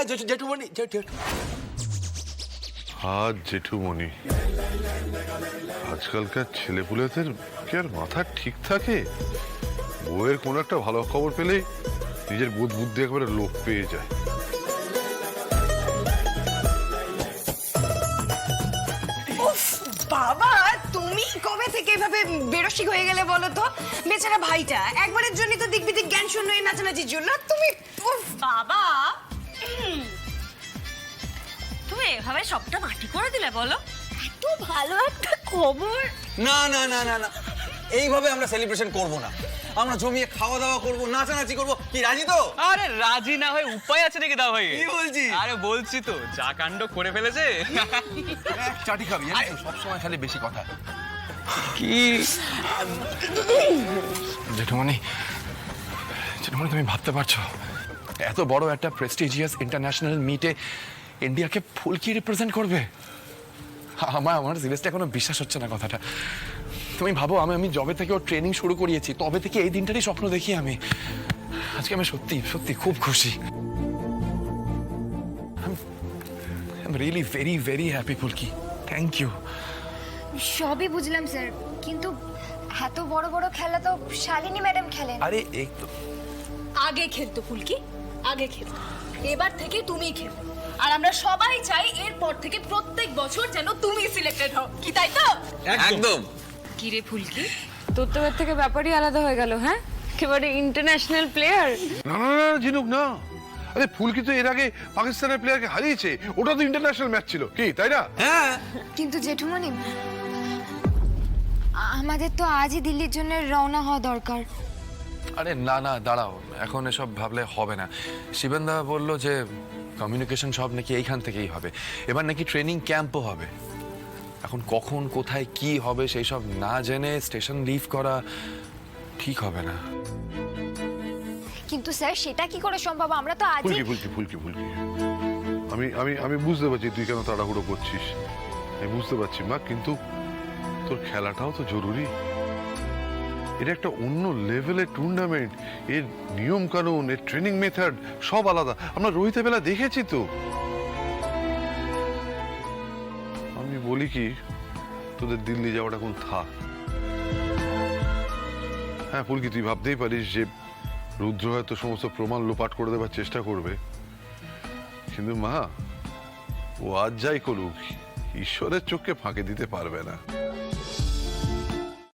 জেঠুমণি জেঠুমণি আজকালকার ছেলেপুলেদের কি আর মাথা ঠিক থাকে? বউয়ের কোনো একটা ভালো খবর পেলেই নিজের বোধ বুদ্ধি একেবারে লোপ পেয়ে যায়। বাবা, তুমি কবে থেকে এভাবে বেরসিক হয়ে গেলে বলো তো? বেচারা ভাইটা একবারের জন্য তো দিক বিদিক জ্ঞান শূন্য এই নাচানাচির জন্য তুমি। বাবা, তুমি এভাবে সবটা মাটি করে দিলে বলো? এত ভালো একটা খবর। না না না না না, এইভাবে আমরা সেলিব্রেশন করব না। আমরা জমিয়ে খাওয়া দাওয়া করব, নাচানাচি করব। কি রাজি তো? আরে রাজি না হয়ে উপায় আছে নাকি দাও ভাই? কি বলছিস? আরে বলছি তো, যা কাণ্ড করে ফেলেছে। চাটি খাবি সব সময় খালি বেশি কথা। কি জেঠুমণি, জেঠুমণি তুমি ভাবতে পারছো এত বড় একটা প্রেস্টিজিয়াস ইন্টারন্যাশনাল মিটে ইন্ডিয়াকে ফুলকি রিপ্রেজেন্ট করবে? আমার সিরিয়াসলি এখনো বিশ্বাস হচ্ছে না কথাটা। তুমি ভাবো, আমি জবে থেকে ওর ট্রেনিং শুরু করিয়েছি, তবে থেকে এই দিনটারই স্বপ্ন দেখি আমি। আজকে আমি সত্যি সত্যি খুব খুশি। I am really very very happy Phulki. Thank you. সবই বুঝলাম স্যার, কিন্তু এত বড় বড় খেলা তো শালিনী ম্যাডাম খেলেন। আরে এই তো আগে খেলতো ফুলকি, আগে খেলতো। এবার থেকে তুমিই খেলো। আর আমরা সবাই চাই এরপর থেকে প্রত্যেক বছর যেন তুমি সিলেক্টেড হও। কি তাই তো? একদম। কি রে ফুলকি, তোর তো এর থেকে ব্যাপারই আলাদা হয়ে গেল। হ্যাঁ, একেবারে ইন্টারন্যাশনাল প্লেয়ার। না না না ঝিনুক না, আরে ফুলকি তো এর আগে পাকিস্তানের প্লেয়ারকে হারিয়েছে, ওটা তো ইন্টারন্যাশনাল ম্যাচ ছিল, কি তাই না? হ্যাঁ, কিন্তু জেঠুমণি, আমাদের তো আজই দিল্লির জন্য রওনা হওয়া দরকার। আরে না না, দাঁড়াও, এখন এসব ভাবলে হবে না। শিবেনদা বলল যে কমিউনিকেশন সব নাকি এইখান থেকেই হবে, এবার নাকি ট্রেনিং ক্যাম্পও হবে। এখন কখন কোথায় কি হবে সেই সব না জেনে স্টেশন লিভ করা ঠিক হবে না। কিন্তু স্যার, সেটা কি করে সম্ভব? আমরা তো আজই। ফুলকি ফুলকি ফুলকি ফুলকি আমি আমি আমি বুঝতে পারছি তুই কেন তাড়াহুড়ো করছিস, আমি বুঝতে পারছি মা, কিন্তু তোর খেলাটাও তো জরুরি। এটা একটা অন্য লেভেলের টুর্নামেন্ট, এর নিয়ম কানুন, এর ট্রেনিং মেথড সব আলাদা। আমরা রোহিতে বেলা দেখেছি তো। আমি বলি কি, তোদের দিল্লি যাওয়াটা কোন থাক। হ্যাঁ ফুলকি, তুই ভাবতেই পারিস যে রুদ্র হয়তো সমস্ত প্রমাণ লোপাট করে দেবার চেষ্টা করবে, কিন্তু মা ও আজ যাই করুক ঈশ্বরের চোখকে ফাঁকে দিতে পারবে না।